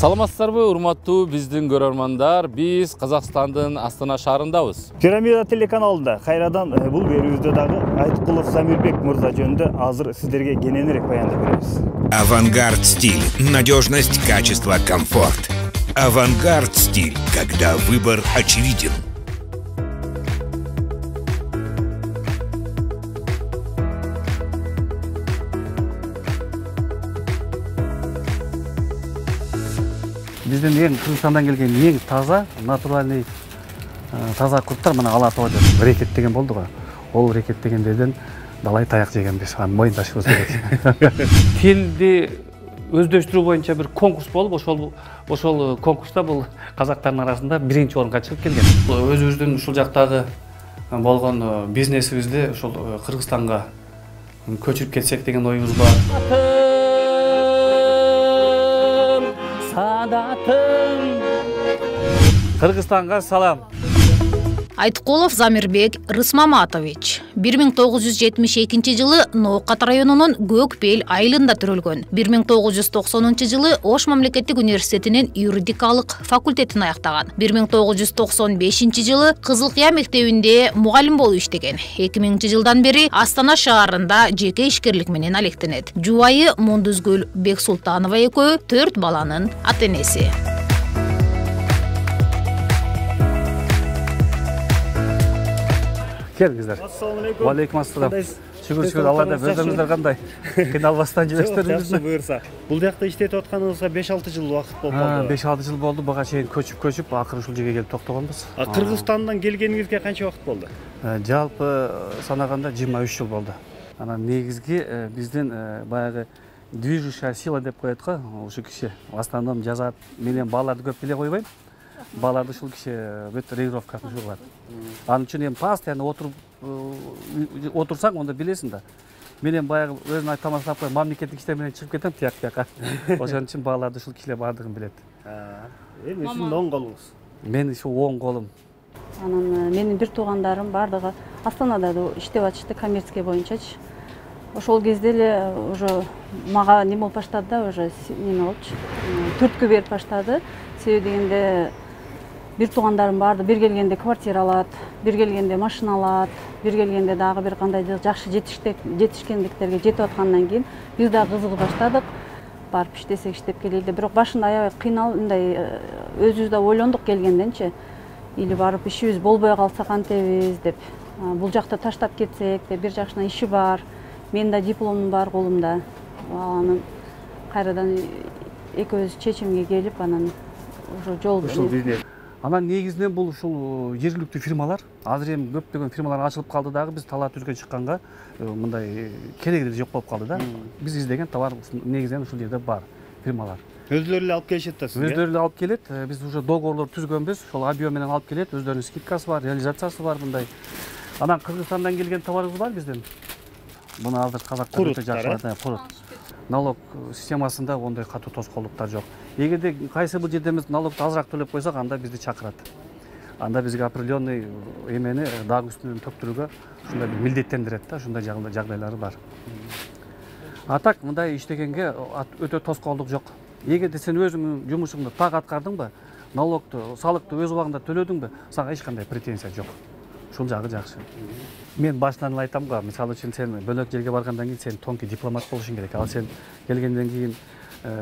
Саламатсыздарбы, урматтуу биздин көрөрмандар. Биз Казакстандын Астана шаарындабыз. Пирамида телеканалында кайрадан бул берүүбүздө дагы Айткулов Самирбек мырза жөнүндө азыр сиздерге кененирээк баяндап беребиз. Авангард стиль. Надежность, качество, комфорт. Авангард стиль, когда выбор очевиден. Бизден ең Кыргызстандан келген ең таза, натуральный таза курттар мына Алатоо деп рекет деген болды ғой. Ол рекет дегендерден далай таяк жегенбиз, мойындашыбыз керек. Тилди өздөштүрүү боюнча бир конкурс болуп, ошол конкурста бул казактардын арасында биринчи орунга чыгып келген. Өзүбүздүн ушул жактагы болгон бизнесибизди ушул Кыргызстанга көчүрүп кетсек деген оюбуз бар. Кыргызстанга салам. Айткулов Замирбек Рысмаматович 1972 жылы Ноокат районунун Көкбел айылында төрөлгөн. 1990 жылы Ош мамлекеттик университетинин юридикалык факультетин аяктаган. 1995 жылы Кызылкыя мектебинде мугалим болуп иштеген. 2000 жылдан бери Астана шаарында жеке ишкерлик менен алектенет. Жубайы Мундузгүл Бексултанова экөө 4 баланын ата-энеси. Келіңіздер. Ассалаумалейкум. Уалейкум ассалам. Шүгүр Аллада өздөрүңүздөр кандай? Кыйналбастан жүрөсүздөр. Жакшы буйрса. Бул жакта иштетип атканыңызга 5-6 жыл убакыт болуп калды. 5-6 жыл болду. Буга чейин көчүп, акыры ушул жерге келип токтогонбуз. Кыргызстандан келгениңизге канча убакыт болду? Жалпы санаганда 23 жыл болду. Анан негизги биздин баягы движущая сила деп коет го. Ушул киши в основном жазат. Менен балдарды көп биле койбойм. Баларды ушул киши бүт регировкасын кылат. Анын үчүн эми постоянно отурсаң, онда билесиң да. Менен баягы өзүн тамашалап коюп, мамлекеттик иштер менен чыгып кетем тияк-тияка. Ошон үчүн баларды ушул кишилер бардыгын билет. Эми сиздин оң колуңуз. Мен ушул оң колум. Анан менин бир туугандарым бардыгы Астанада иштеп атышты коммерция боюнчачы. Ошол кезде эле уже мага неме болуп баштады да, уже неме болчу. Түрткү берип баштады. Себеби дегенде бир туугандарым барды, бир келгенде квартира алат, бир келгенде машина алат, бир келгенде дагы бир кандайдыр жакшы жетишкендиктерге жетип аткандан кийин биз дагы кызыгып баштадык. Барып иштесек иштеп келели. Бирок башында аябай кыйнал, мындай өзүбүз да ойлондук келгенденчи. Или барып ишибиз болбой калса кантебиз деп. Бул жакта таштап кетсек деп, бир жакшынан иши бар. Менин да дипломум бар колумда. Анан кайрадан экөөбүз чечимге келип, анан уже жол бизнес. Анан негизинен бул ушул жергиликтүү фирмалар, азыр эми көптөгөн фирмалар ачылып калды дагы, биз талаа түзгө чыкканга мындай кереги жок болуп калды да. Биз издеген товар негизинен ушул жерде бар фирмалар. Өздөрү эле алып келишет да сизге? Өздөрү эле алып келет. Биз уже договорлор түзгөнбүз. Ошол объем менен алып келет. Өздөрүнүн скидкасы бар, реализациясы бар мындай. Анан Кыргызстандан келген товарыбыз бар бизден. Буну азыр казактар өтө жакшы курут. Налог системасында ондай катуу тоскоолдуктар жок. Эгерде кайсы бир жерде биз налогду азыраак төлөп койсок, анда бизди чакырат. Анда бизге определенный эмени дагы үстүнөн төктүрүүгө ушундай милдеттендирет да, ушундай жагдайлары бар. А так мындай иштегенге өтө тоскоолдук жок. Эгерде сен өзүңдүн жумушуңду так аткардыңбы, налогду, салыкты өз убагында төлөдүңбү, сага эч кандай претензия жок. Ушул жагы жакшы. Мен башынан айтам го, мисалы үчүн сен бөлөк жерге баргандан кийин сен тонкий дипломат болушуң керек. Ал сен келгенден кийин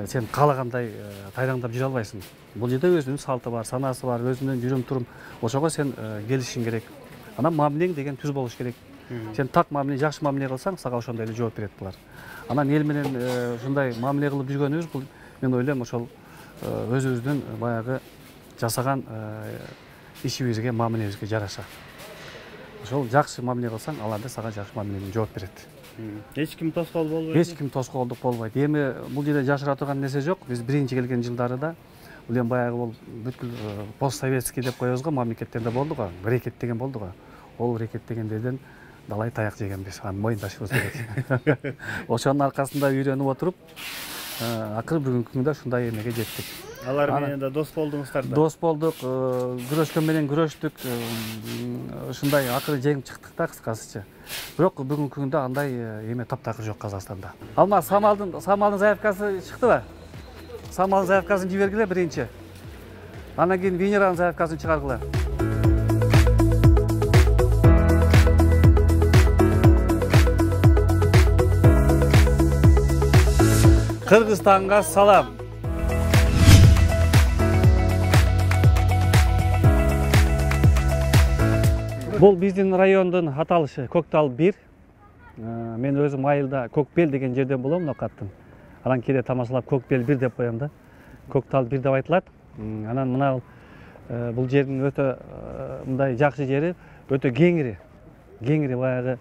сен каалагандай тайраңдап жүрө албайсың. Бул жерде өзүнүн салты бар, санасы бар, өзүнүн жүрүм-турум. Ошого сен келишиң керек. Анан мамилең деген түз болуш керек. Сен так мамиле, жакшы мамиле кылсаң, сага ошондой эле жооп берет булар. Анан эл менен ушундай мамиле кылып жүргөнүбүз бул, мен ойлойм, ошол өзүбүздүн баягы жасаган ишибизге, мамилебизге жараша. Ошол жакшы мамиле кылсаң, алар да сага жакшы мамиле менен жооп берет. Эч ким тоскоол болбойт. Эч ким тоскоолдук болбойт. Эми бул жерде жашыра турган нерсе жок. Биз биринчи келген жылдарда бул эми баягы бул бүткүл постсоветский деп коебуз го, мамлекеттерде болду го, рекет деген болду го. Ол рекет дегендерден далай таяк жегенбиз, мойындашыбыз керек. Ошонун аркасында үйрөнүп отуруп, акыры бүгүнкү күндө ушундай эмеге жеттик. Алар менен да дос болдуңуздар да. Дос болдук, күрөшкөн менен күрөштүк, ушундай акыры жеңип чыктык да кыскасычы. Бирок бүгүнкү күндө андай эме таптакыр жок Казакстанда. Алмаз, самалдын заявкасы чыктыбы? самалдын заявкасын жибергиле биринчи. Анан кийин Венеранын заявкасын чыгаргыла. Кыргызстанга салам. Бул биздин райондун аталышы Көктал 1. Мен өзүм айылда Көкбел деген жерден болом, нокаттын. Анан кээде тамашалап Көкбел 1 деп коем да. Көктал 1 деп айтылат. Анан мына бул жердин өтө мындай жакшы жери, өтө кеңири. Кеңири баягы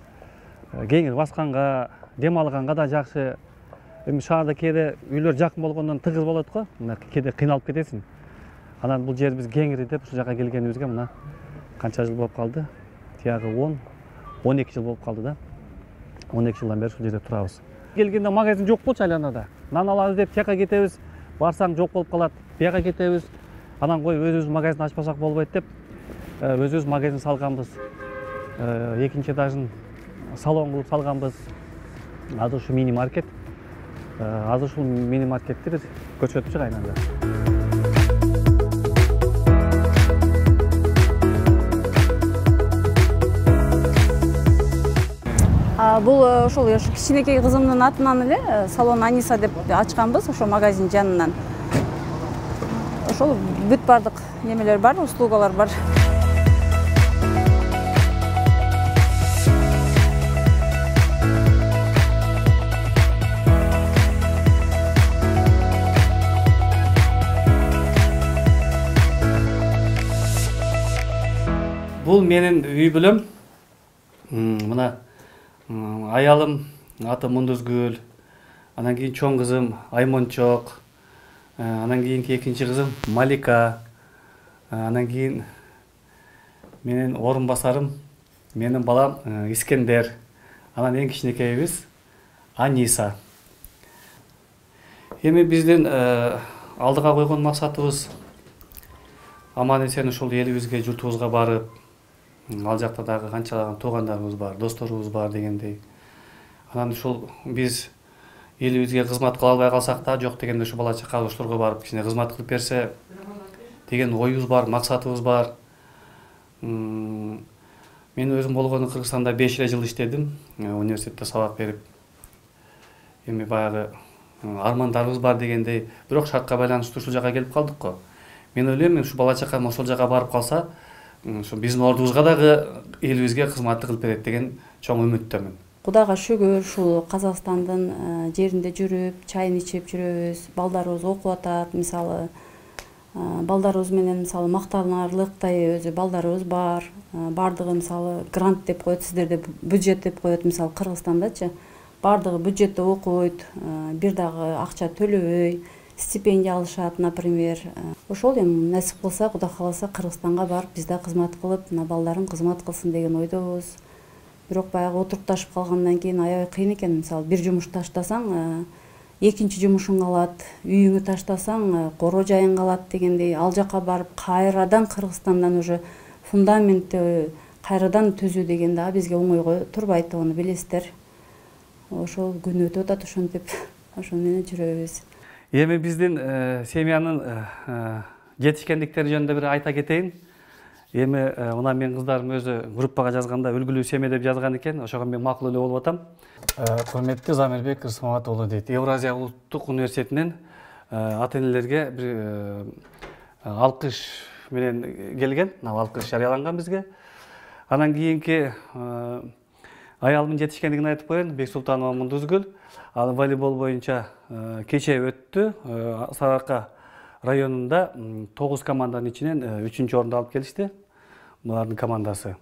кеңири басканга, дем алганга да жакшы. Эми шаарда кээде үйлөр жакын болгондон тыгыз болот го. Мына кээде кыйналып кетесиң. Анан бул жер биз кеңири деп ушу жака келгенибизге мына канча жыл болуп калды? Тиягы 10-12 жыл болуп калды да. 12 жылдан бери ушул жерде турабыз. Келгенде магазин жок болчу айланада. Нан алабыз деп тияка кетебиз. Барсаң жок болуп калат. Бияка кетебиз. Анан кой өзүбүз магазин ачпасак болбойт деп өзүбүз магазин салганбыз. Экинчи этажын салон кылып салганбыз. Азыр ушу мини маркет. Азыр ушул мини маркетти биз көчөтүп чыгайнанда. Бул ошол кичинекей кызымдын атынан эле салон Аниса деп ачканбыз, ошо магазин жанынан. Ошол бүт бардык немелер бар, услугалар бар. Бул менин үй бүлөм. Мына аялым аты Мундузгүл. Анан кийин чоң кызым Аймончок. Анан кийинки экинчи кызым Малика. Анан кийин менин орун басарым, менин балам Искендер. Анан эң кичинекейибиз Аниса. Эми биздин алдыга койгон максатыбыз аман эсен ушул элибизге, журтубузга барып, ал жакта дагы канчалаган туугандарыбыз бар, досторубуз бар дегендей. Анан ушул биз элибизге кызмат кыла албай калсак да, жок дегенде ушу бала чакалышторго барып кичине кызмат кылып берсе деген оюбуз бар, максатыбыз бар. Мен өзүм болгону Кыргызстанда 5 жыл иштедим, университетте сабак берип. Эми баягы армандарыбыз бар дегендей, бирок шартка байланыштуу ушул жака келип калдык го. Мен ойлойм, ушу бала чакам ошол жака барып калса, ушу биздин ордубузга дагы элибизге кызмат кылып берет деген чоң үмүттөмүн. Кудайга шүгүр, ушул Казакстандын жеринде жүрүп, чайын ичип жүрөбүз, балдарыбыз окуп атат, мисалы балдарыбыз менен мисалы мактанарлыктай өзү балдарыбыз бар. Бардыгы мисалы грант деп коет, сиздерде бюджет деп коет, мисалы Кыргызстандачы. Бардыгы бюджетте окуйт, бир дагы акча төлөбөй, стипендия алышат, например. Ошол эми насип кылса, Кудай кааласа Кыргызстанга барып, бизде кызмат кылып, мына балдарым кызмат кылсын деген ойдобуз. Бирок баягы отурукташып калгандан кийин аябай кыйын экен. Мисалы бир жумуш таштасаң, экинчи жумушуң калат, үйүңү таштасаң, короо жайың калат дегендей, ал жака барып кайрадан Кыргызстандан уже фундаментти кайрадан түзүү деген да бизге оңойго турбайт, аны билесиздер. Ошол күн өтүп атат, ошентип ошол менен жүрөбүз. Эми биздин семьянын жетишкендиктери жөнүндө бир айта кетейин. Эми мына мен кыздарым өзү группага жазганда үлгүлүү семья деп жазган экен, ошого мен макул эле болуп атам. Көрмөттүү Замирбек Рысмамат уулу дейт. Евразия улуттук университетинен ата-энелерге бир алкыш менен келген, алкыш жарыяланган бизге. Анан кийинки аялымдын жетишкендигин айтып коеюн, Бексултанова Мундузгүл. Ал волейбол боюнча кече өттү. Сарыарка районунда 9 команданын ичинен 3-чү орунду алып келишти. Булардын командасы.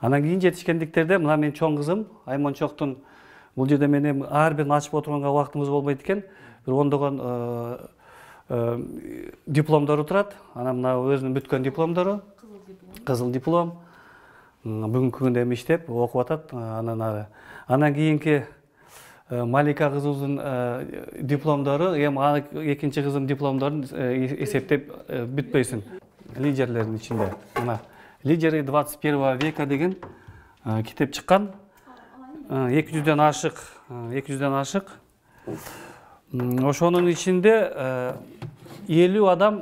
Анан кийин жетишкендиктерде мына мен чоң кызым Аймончоктун бул жерде менен ар бирин ачып отурганга убактыбыз болбойт экен. Бир ондогон дипломдору турат. Анан мына өзүнүн бүткөн дипломдору, кызыл диплом. Бүгүнкү күндө эми иштеп, окуп атат. Анан кийинки Малика кызыбыздын дипломдору, эми экинчи кызым дипломдорун эсептеп бүтпөйсүн. Лидерлердин ичинде. Мына Лидеры 21 века деген китеп чыккан. 200ден ашык Ошонун ичинде 50 адам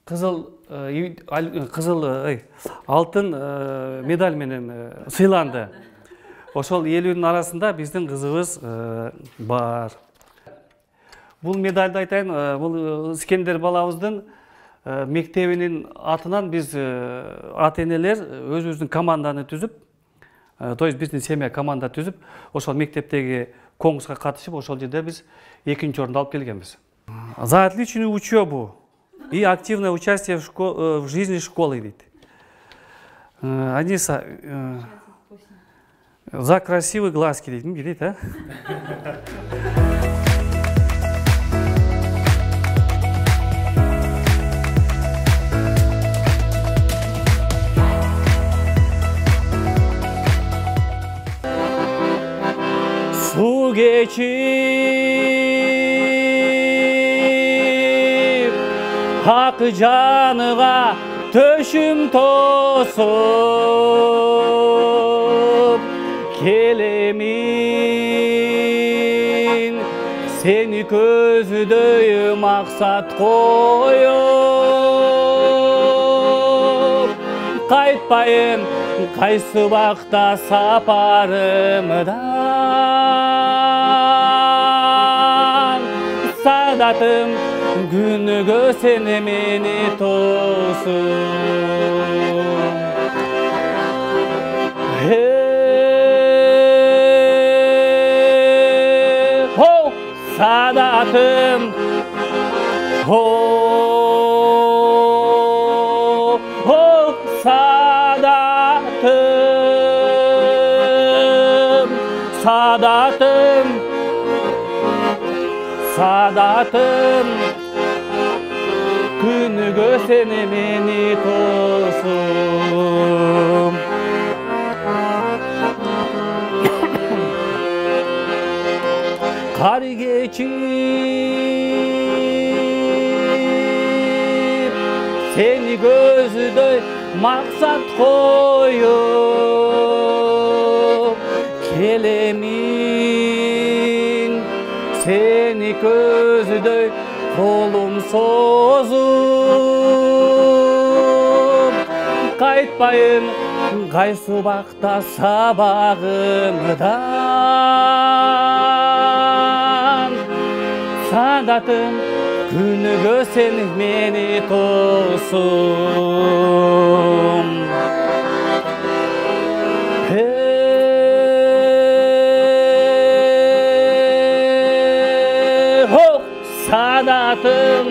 кызыл алтын медаль менен сыйланды. Ошол 50-нын арасында биздин кызыбыз бар. Бул медальды айтайын, бул Искендер балабыздын мектебинин атынан биз ата-энелер өзүбүздүн команданы түзүп, то есть биздин семья команда түзүп, ошол мектептеги конкурска катышып, ошол жерде биз 2-нчи орунду алып келгенбиз. За отличную учебу и активное участие в жизни школы, дейт. Аниса, за красивые глазки, дейт, а? Су кечип ак жаныга төшүм тосуп келемин сени көздөй максат коюп кайтпайын кайсы убакта сапарымдан саадатым күнүгө сени мени тосуп саадатым саадатым саадатым күнүгө сени мени тосуп кар кечип сени көздөй максат коюп келемин сени көздөй колум созуп кайтпайын кайсы убакта сабагымдан саадатым күнүгө сени мени тосуп саадатым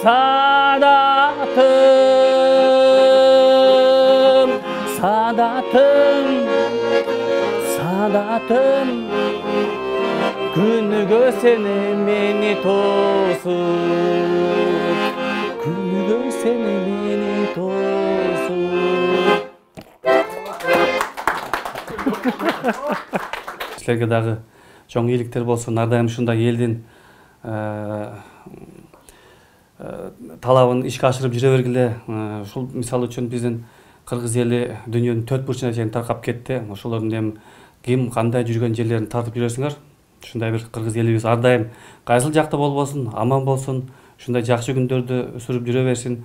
саадатым саадатым саадатым күнүгө сени мени тосуп күнүгө сени мени тосуп. Силерге дагы чоң ийгиликтер болсун. Ар дайым ушундай элдин талабын ишке ашырып жүрө бергиле. Ушул мисалы үчүн биздин кыргыз эли дүйнөнүн 4 бурчуна чейин таркап кетти. Ошолордун эми ким кандай жүргөн жерлерин тартып жүрөсүңөр. Ушундай бир кыргыз элибиз ар дайым кайсыл жакта болбосун, аман болсун. Ушундай жакшы күндөрдү сүрүп жүрө берсин.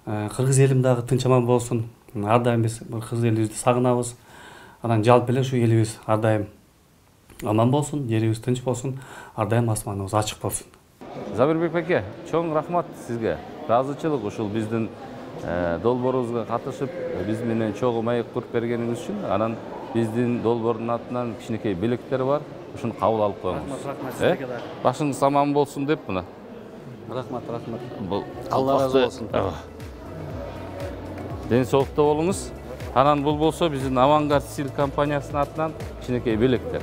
Кыргыз элим дагы тынч аман болсун. Ар дайым биз кыргыз элибизди сагынабыз. Анан жалпы эле ушу элибиз ар дайым аман болсун, жерибиз тынч болсун, ар дайым асманыбыз ачык болсун. Замирбек беке, чоң рахмат сизге. Ыраазычылык ушул биздин долбоорубузга катышып, биз менен чогуу маек куруп бергениңиз үчүн. Анан биздин долбоордун атынан кичинекей белектер бар. Ушуну кабыл алып коюңуз. Рахмат сизге дагы. Башыңыз аман болсун деп мына. Рахмат. Бул Алла разы болсун. Ден соолукта болуңуз. Анан бул болсо биздин Авангард стиль компаниясынын атынан кичинекей белектер.